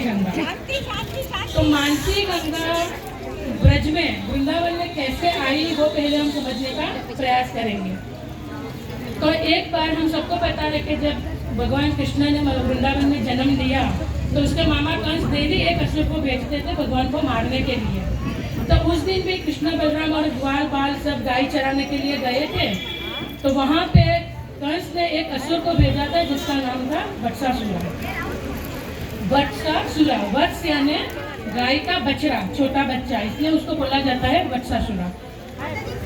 मानसी गंगा। तो मानसी गंगा ब्रज में वृंदावन में कैसे आई वो पहले हम समझने का प्रयास करेंगे। तो एक बार हम सबको पता है कि जब भगवान कृष्ण ने वृंदावन में जन्म लिया तो उसके मामा कंस देवी एक असुर को भेजते थे भगवान को मारने के लिए। तो उस दिन भी कृष्ण बलराम और ग्वाल बाल सब गाय चराने के लिए गए थे। तो वहाँ पे कंस ने एक असुर को भेजा था जिसका नाम था वत्सासुरा। वत्सासुरा, वत्स यानी गाय का बछड़ा, छोटा बच्चा, इसलिए उसको बोला जाता है वत्सासुरा।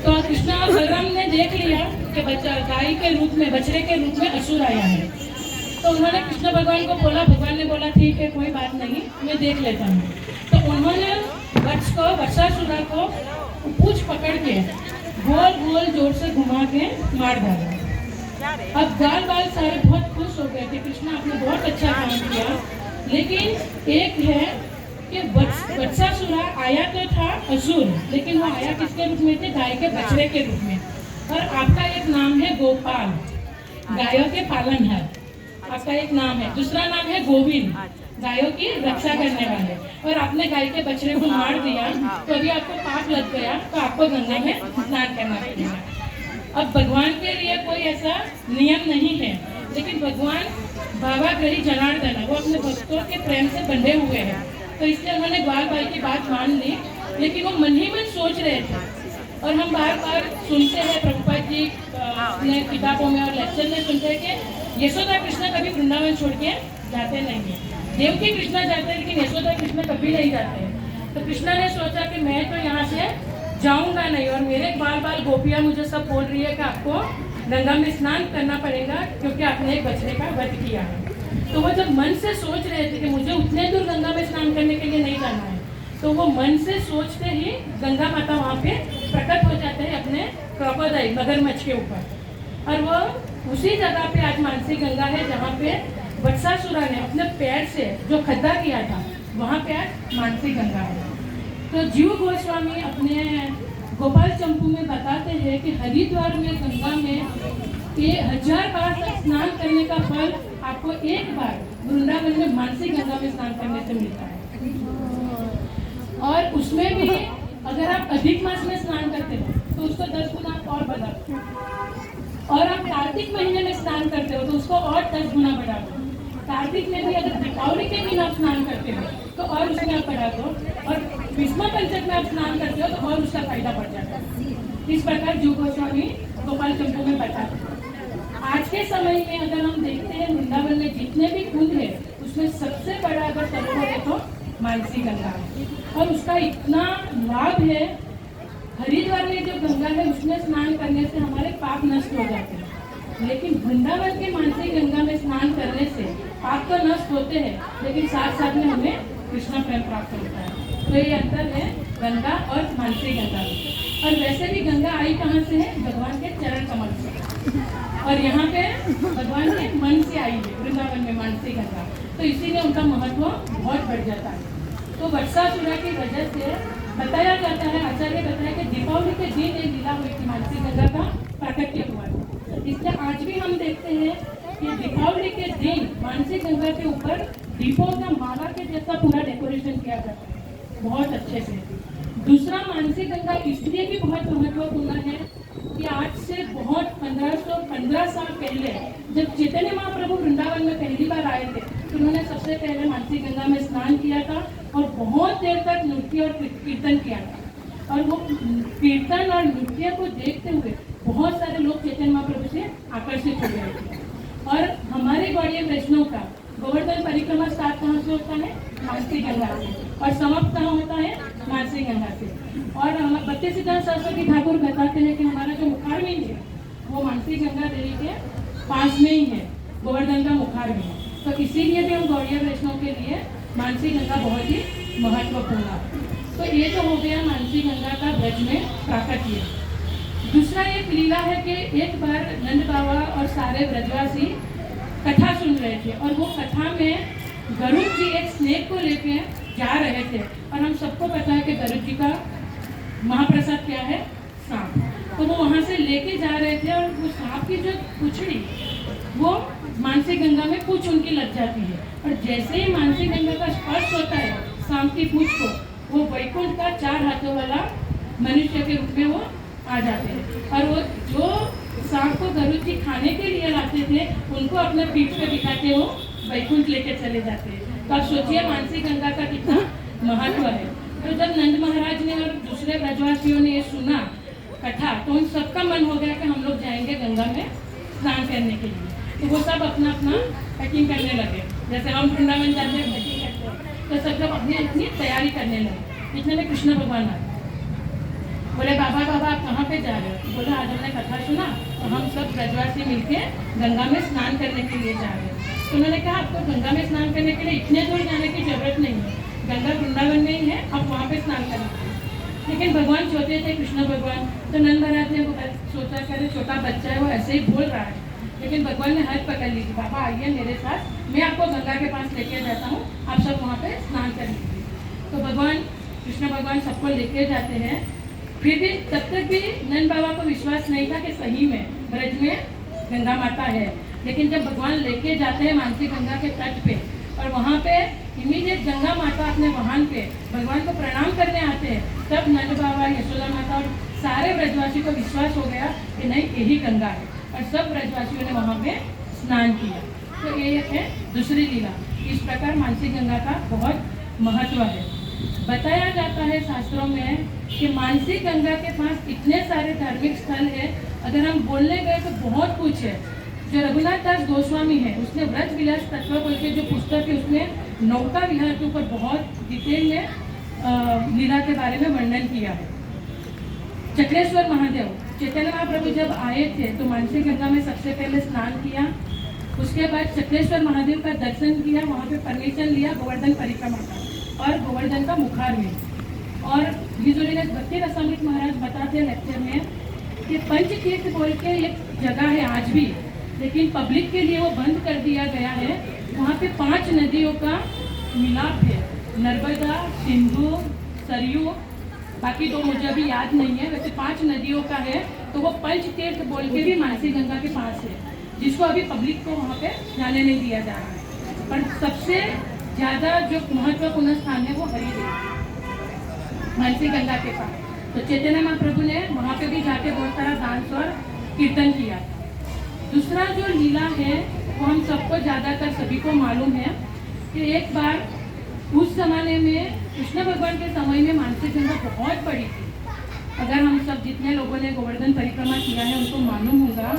तो कृष्ण और बलराम ने देख लिया कि बच्चा गाय के रूप में, बछड़े के रूप में असुर आया है। तो उन्होंने कृष्ण भगवान को बोला, भगवान ने बोला ठीक है कोई बात नहीं, मैं देख लेता हूँ। तो उन्होंने वत्सासुरा को पूंछ पकड़ के गोल गोल जोर से घुमा के मार डाला। अब ग्वाल बाल सारे बहुत खुश हो गए थे, कृष्ण आपने बहुत अच्छा काम किया। लेकिन एक है कि वत्सासुरा आया तो था असुर, लेकिन वो आया किसके रूप में थे? गाय के बछड़े के रूप में। और आपका एक नाम है गोपाल, गायों के पालनहार, आपका एक नाम है। दूसरा नाम है गोविंद, गायों की रक्षा करने वाले। और आपने गाय के बछड़े को मार दिया तो अभी आपको पाप लग गया, तो आपको गंगा में स्नान करना पड़ेगा। अब भगवान के लिए कोई ऐसा नियम नहीं है, लेकिन भगवान भावाग्रही जनार्दन, वो अपने भक्तों के प्रेम से बंधे हुए हैं। तो इसलिए उन्होंने ग्वाल बाल की बात मान ली, लेकिन वो मन ही मन सोच रहे थे। और हम बार बार सुनते हैं प्रभुपाद जी अपने किताबों में और लेक्चर में सुनते हैं कि यशोदा कृष्ण कभी वृंदावन छोड़ के जाते नहीं है। देवकी कृष्ण जाते हैं लेकिन यशोदा कृष्ण कभी नहीं जाते हैं। तो कृष्ण ने सोचा कि मैं तो यहाँ से जाऊँगा नहीं, और मेरे बाल बाल गोपियाँ मुझे सब बोल रही है कि आपको गंगा में स्नान करना पड़ेगा क्योंकि आपने एक बछड़े का वध किया है। तो वो जब मन से सोच रहे थे कि मुझे उतने दूर गंगा में स्नान करने के लिए नहीं जाना है, तो वो मन से सोचते ही गंगा माता वहाँ पे प्रकट हो जाते हैं अपने क्रोकोडाइल मगरमच्छ के ऊपर। और वो उसी जगह पे आज मानसी गंगा है जहाँ पे वत्सासुरा ने अपने पैर से जो खड्डा किया था, वहाँ पे आज मानसी गंगा है। तो जीव गोस्वामी अपने गोपाल चंपू में बताते हैं कि हरिद्वार में गंगा में ये 1000 बार तक स्नान करने का फल आपको एक बार वृंदावन में मानसी गंगा में स्नान करने से मिलता है। और उसमें भी अगर आप अधिक मास में स्नान करते हो तो उसको 10 गुना और बढ़ा दो, और आप कार्तिक महीने में स्नान करते हो तो उसको और 10 गुना बढ़ा दो। कार्तिक में भी अगर दीपावली के दिन आप स्नान करते हो तो और उसमें आप बढ़ा दो, और भीष्म पंचक में आप स्नान करते हो तो और उसका फायदा बढ़ जाता है। इस प्रकार जीव गोस्वामी गोपाल चंपू में बताते हैं। आज के समय में अगर हम देखते हैं वृंदावन में जितने भी कुंड है उसमें सबसे बड़ा अगर सरोवर है तो मानसी गंगा है, और उसका इतना लाभ है। हरिद्वार में जो गंगा है उसमें स्नान करने से हमारे पाप नष्ट हो जाते हैं, लेकिन वृंदावन के मानसी गंगा में स्नान करने से पाप तो नष्ट होते हैं, लेकिन साथ साथ में हमें कृष्ण प्रेम प्राप्त होता है। तो ये अंतर है गंगा और मानसी गंगा में। और वैसे भी गंगा आई कहाँ से है? भगवान के चरण कमल से, और यहाँ पे भगवान के मन से आई है वृंदावन में मानसी गंगा। तो इसीलिए उनका महत्व बहुत बढ़ जाता है। तो वत्सासुरा की वजह से बताया जाता है, आचार्य बताया कि दीपावली के दिन ये लीला हुई थी, मानसी गंगा का प्राकट्य हुआ था। इसलिए आज भी हम देखते हैं कि दीपावली के दिन मानसी गंगा के ऊपर दीपों का माला के जैसा पूरा डेकोरेशन किया जाता है बहुत अच्छे से। दूसरा, मानसी गंगा इसलिए भी बहुत महत्वपूर्ण है कि आज से बहुत 1515 साल पहले जब चैतन्य महाप्रभु वृंदावन में पहली बार आए थे तो उन्होंने सबसे पहले मानसी गंगा में स्नान किया था, और बहुत देर तक नृत्य और कीर्तन किया था। और वो कीर्तन और नृत्य को देखते हुए बहुत सारे लोग चैतन्य महाप्रभु से आकर्षित हो गए थे। और हमारे गौड़ीय वैष्णव का गोवर्धन परिक्रमा स्टार्ट कहाँ से होता है? मानसी गंगा से, और समाप्त कहाँ होता है? मानसी गंगा से। और भक्ति सिद्धांत सरस्वती ठाकुर बताते हैं कि हमारा जो मुखारविंद है वो मानसी गंगा देवी के पास में ही है, गोवर्धन का मुखारविंद। तो इसीलिए भी हम गौड़ीय वैष्णव के लिए मानसी गंगा बहुत ही महत्वपूर्ण है। तो ये तो हो गया मानसी गंगा का ब्रज में प्राकट्य। दूसरा एक लीला है कि एक बार नंद बाबा और सारे ब्रजवासी कथा सुन रहे थे, और वो कथा में गरुड़ जी एक स्नेक को लेके जा रहे थे। और हम सबको पता है कि गरुड़ जी का महाप्रसाद क्या है? सांप। तो वो वहाँ से लेके जा रहे थे, और वो सांप की जो पूंछड़ी वो मानसी गंगा में पूंछ उनकी लग जाती है, और जैसे ही मानसी गंगा का स्पर्श सांप की पूंछ को, वो वैकुंठ का 4 हाथों वाला मनुष्य के रूप में वो आ जाते हैं। और वो जो सांप को गरुड़ जी खाने के लिए लाते थे, उनको अपने पीठ पे बिठा के वो वैकुंठ लेके चले जाते हैं। तो आप सोचिए मानसी गंगा का कितना महत्व है। तो जब नंद महाराज ने और दूसरे ब्रजवासियों ने ये सुना कथा, तो उन सबका मन हो गया कि हम लोग जाएंगे गंगा में स्नान करने के लिए। तो वो सब अपना अपना पैकिंग करने लगे, जैसे हम वृंदावन जाते हैं पैकिंग करते हैं, तो सब लोग अपनी अपनी तैयारी करने लगे। इतने में कृष्ण भगवान आए, बोले बाबा बाबा आप कहाँ पे जा रहे हो? बोले आज हमने कथा सुना, तो हम सब ब्रजवासी मिलके गंगा में स्नान करने के लिए जा रहे हैं। तो उन्होंने कहा आपको गंगा में स्नान करने के लिए इतने दूर जाने की जरूरत नहीं है, गंगा वृंदावन में ही है, आप वहाँ पे स्नान करेंगे। लेकिन भगवान छोटे थे, कृष्ण भगवान, तो नंद महाराज ने सोचा कि छोटा बच्चा है वो ऐसे ही बोल रहा है। लेकिन भगवान ने हाथ पकड़ ली, बाबा आइए मेरे साथ, मैं आपको गंगा के पास लेके जाता हूँ, आप सब वहाँ पे स्नान कर लीजिए। तो भगवान कृष्ण भगवान सबको लेके जाते हैं। फिर भी तब तक भी नंद बाबा को विश्वास नहीं था कि सही में ब्रज में गंगा माता है। लेकिन जब भगवान लेके जाते हैं मानसी गंगा के तट पे, और वहाँ पे इमीडिएट गंगा माता अपने वाहन पे भगवान को प्रणाम करने आते हैं, तब नंद बाबा, यशोदा माता और सारे ब्रजवासियों को विश्वास हो गया कि नहीं यही गंगा है, और सब ब्रजवासियों ने वहाँ पे स्नान किया। तो ये है दूसरी लीला। इस प्रकार मानसी गंगा का बहुत महत्व है। बताया जाता है शास्त्रों में कि मानसी गंगा के पास इतने सारे धार्मिक स्थल है, अगर हम बोलने गए तो बहुत कुछ है। जो रघुनाथ दास गोस्वामी है, उसने व्रज विलास तत्व बोल के जो पुस्तक है, उसने नौका विहार के ऊपर बहुत डिटेल में लीला के बारे में वर्णन किया है। चक्रेश्वर महादेव, चैतन्य महाप्रभु जब आए थे तो मानसी गंगा में सबसे पहले स्नान किया, उसके बाद चक्रेश्वर महादेव का दर्शन किया, वहाँ पे परमिशन लिया गोवर्धन परिक्रमा का और गोवर्धन का मुखार में। और हिजोलीदास भक्ति रसामृत महाराज बताते हैं लेक्चर में कि पंचतीर्थ बोल के एक जगह है आज भी, लेकिन पब्लिक के लिए वो बंद कर दिया गया है। वहाँ पे 5 नदियों का मिलाप है, नर्मदा, सिंधु, सरयू, बाकी 2 मुझे अभी याद नहीं है, वैसे 5 नदियों का है। तो वो पंचतीर्थ बोल के भी मानसी गंगा के पास है, जिसको अभी पब्लिक को वहाँ पे जाने नहीं दिया जा रहा है। पर सबसे ज़्यादा जो महत्वपूर्ण स्थान है वो हरिद्वार मानसी गंगा के पास। तो चैतन्य महाप्रभु ने वहाँ पे भी जाके बहुत सारा डांस और कीर्तन किया। दूसरा जो लीला है वो हम सबको ज़्यादातर सभी को मालूम है कि एक बार उस जमाने में कृष्ण भगवान के समय में मानसी गंगा बहुत बड़ी थी। अगर हम सब जितने लोगों ने गोवर्धन परिक्रमा किया है उनको मालूम होगा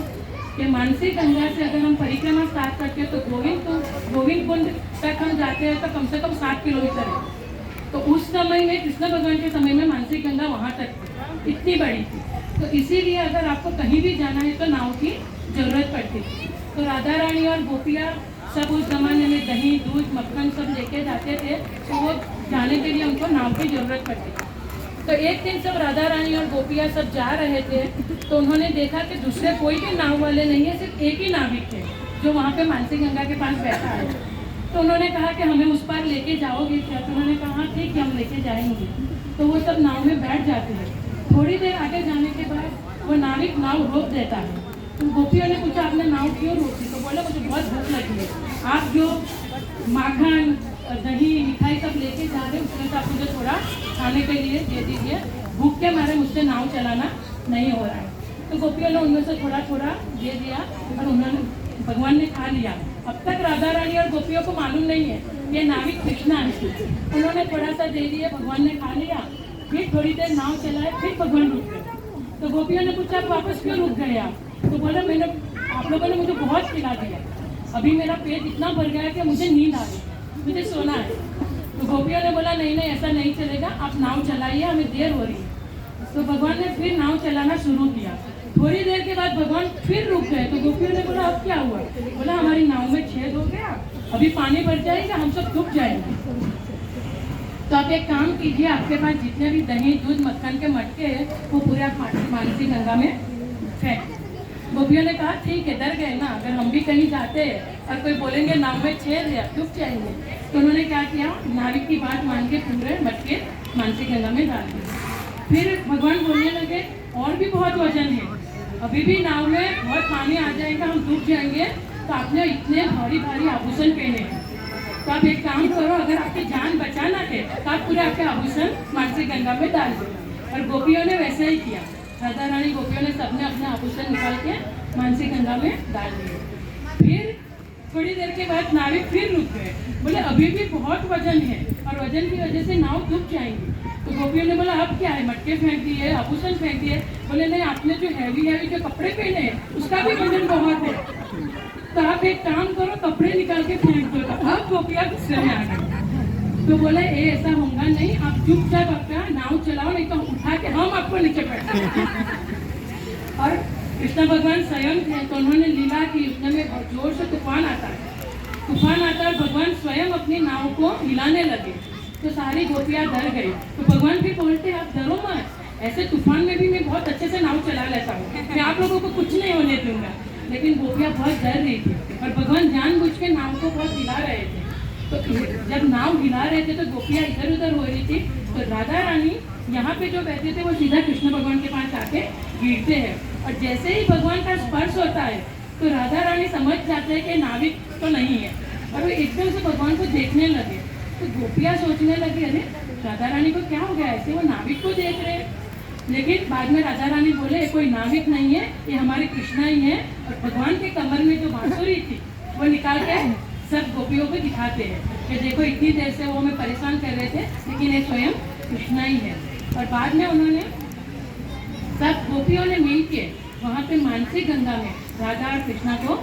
कि मानसी गंगा से अगर हम परिक्रमा स्टार्ट करते हैं तो गोविंद कुंड तक हम जाते हैं तो कम से कम 7 किलोमीटर है। तो उस समय में कृष्ण भगवान के समय में मानसी गंगा वहाँ तक थी, इतनी बड़ी थी। तो इसीलिए अगर आपको कहीं भी जाना है तो नाव की जरूरत पड़ती थी। तो राधा रानी और गोपियाँ सब उस जमाने में दही, दूध, मक्खन सब लेके जाते थे, तो वो जाने के लिए उनको नाव की जरूरत पड़ती थी। तो एक दिन सब राधा रानी और गोपियाँ सब जा रहे थे, तो उन्होंने देखा कि दूसरे कोई भी नाव वाले नहीं है, सिर्फ एक ही नाविक थे जो वहाँ पे मानसी गंगा के पास बैठा है। तो उन्होंने कहा कि हमें उस पार लेके जाओगे क्या? तो उन्होंने कहा ठीक है हम लेके जाएंगे। तो वो सब नाव में बैठ जाते हैं। थोड़ी देर आगे जाने के बाद वो नाविक नाव रोक देता है। तो गोपियों ने पूछा आपने नाव क्यों रोकी? तो बोला मुझे बहुत भूख लगी है, आप जो माखन, दही, मिठाई सब लेके जा रहे हैं उसमें से आप मुझे थोड़ा खाने के लिए दे दीजिए, भूख के मारे मुझसे नाव चलाना नहीं हो रहा है। तो गोपियों ने उनमें से थोड़ा थोड़ा दे दिया और उन्होंने भगवान ने खा लिया। अब तक राधा रानी और गोपियों को मालूम नहीं है ये नाविक कृष्णा है। उन्होंने थोड़ा सा दे दिया, भगवान ने खा लिया। फिर थोड़ी देर नाव चलाए, फिर भगवान रुक गए। तो गोपियों ने पूछा आप वापस क्यों रुक गए आप? तो बोला मैंने आप लोगों ने मुझे बहुत खिला दिया, अभी मेरा पेट इतना भर गया कि मुझे नींद आ रही, मुझे सोना है। तो गोपियों ने बोला नहीं नहीं ऐसा नहीं चलेगा, आप नाव चलाइए, हमें देर हो रही है। तो भगवान ने फिर नाव चलाना शुरू किया। थोड़ी देर के बाद भगवान फिर रुक गए। तो गोपियों ने बोला अब क्या हुआ? बोला हमारी नाव में छेद हो गया, अभी पानी भर जाएगा, हम सब डूब जाएंगे। तो आप एक काम कीजिए, आपके पास जितने भी दही, दूध, मक्खन के मटके हैं वो पूरा मानसी गंगा में फेंक। गोपियों ने कहा ठीक है, डर गए ना, अगर हम भी कहीं जाते हैं और कोई बोलेंगे नाव में छेद है डूब जाएंगे। तो उन्होंने क्या किया, नाविक की बात मान के पूरे मटके मानसी गंगा में डाल दिए। फिर भगवान बोलने लगे और भी बहुत वजन है, अभी भी नाव में बहुत पानी आ जाएगा, हम डूब जाएंगे। तो आपने इतने भारी भारी आभूषण पहने हैं, तो आप एक काम करो, अगर आपकी जान बचाना है तो आप पूरे आपके आभूषण मानसी गंगा में डाल दिए। और गोपियों ने वैसा ही किया, राधा रानी गोपियों ने सबने अपने आभूषण निकाल के मानसी गंगा में डाल दिए। फिर थोड़ी देर के बाद नाविक फिर रुक गए, बोले अभी भी बहुत वजन है और वजन की वजह से नाव डूब जाएंगी। तो गोपियों ने बोला अब क्या है, मटके फेंक दिए, आभूषण फेंक दिए। बोले नहीं, आपने जो हैवी जो कपड़े पहने हैं उसका भी वजन बहुत है, तो आप एक काम करो, कपड़े निकाल के फेंक दो। तो अब गोपियाँ गुस्से में आ गई, तो बोले ए ऐसा होगा नहीं, आप चुपचाप अपना नाव चलाओ, नहीं तो उठा के हम आपको नीचे फेंक। और कृष्ण भगवान स्वयं थे, तो उन्होंने लीला की, उसमें बहुत जोर से तूफान आता है, और भगवान स्वयं अपनी नाव को हिलाने लगे। तो सारी गोपियाँ डर गई। तो भगवान भी बोलते आप डरो मत, ऐसे तूफान में भी मैं बहुत अच्छे से नाव चला लेता हूँ, मैं आप लोगों को कुछ नहीं होने दूंगा। लेकिन गोपियाँ बहुत डर रही थी और भगवान जानबूझ के नाव को बहुत हिला रहे थे। तो जब नाव हिला रहे थे तो गोपियाँ इधर उधर हो रही थी। तो राधा रानी यहाँ पे जो बैठे थे वो सीधा कृष्ण भगवान के पास आके गिरते हैं, और जैसे ही भगवान का स्पर्श होता है तो राधा रानी समझ जाते हैं कि नाविक तो नहीं है, और वो एकदम से भगवान को देखने लगे। तो गोपियाँ सोचने लगी अरे राधा रानी को क्या हो गया, ऐसे वो नाविक को देख रहे हैं। लेकिन बाद में राधा रानी बोले कोई नाविक नहीं है, ये हमारे कृष्णा ही है। और भगवान के कमर में जो बांसुरी थी वो निकाल के सब गोपियों को दिखाते हैं कि देखो इतनी देर से वो हमें परेशान कर रहे थे, लेकिन ये स्वयं कृष्णा ही है। और बाद में उन्होंने सब गोपियों ने मिल के वहाँ पे मानसी गंगा में राधा और कृष्णा को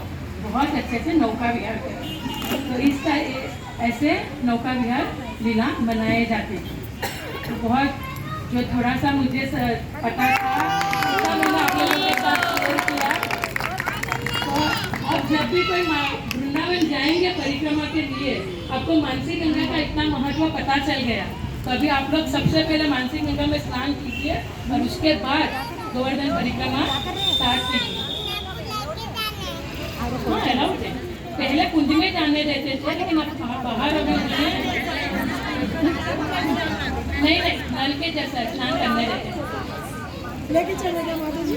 बहुत अच्छे से नौका विहार किया। तो इस ऐसे नौका विहार लीला बनाए जाते। तो बहुत जो थोड़ा सा मुझे पता था मैंने आप लोगों के साथ शेयर किया। तो अब जब भी कोई वृंदावन जाएंगे परिक्रमा के लिए, आपको मानसी गंगा का इतना महत्व पता चल गया, तो अभी आप लोग सबसे पहले मानसी गंगा में स्नान कीजिए और उसके बाद गोवर्धन परिक्रमा स्टार्ट कीजिए। हाँ अलाउड है, पहले कुंज में जाने देते थे, लेकिन अब बाहर अभी नहीं, नल के जैसा स्नान करने देते। लेके चलेगा माता जी।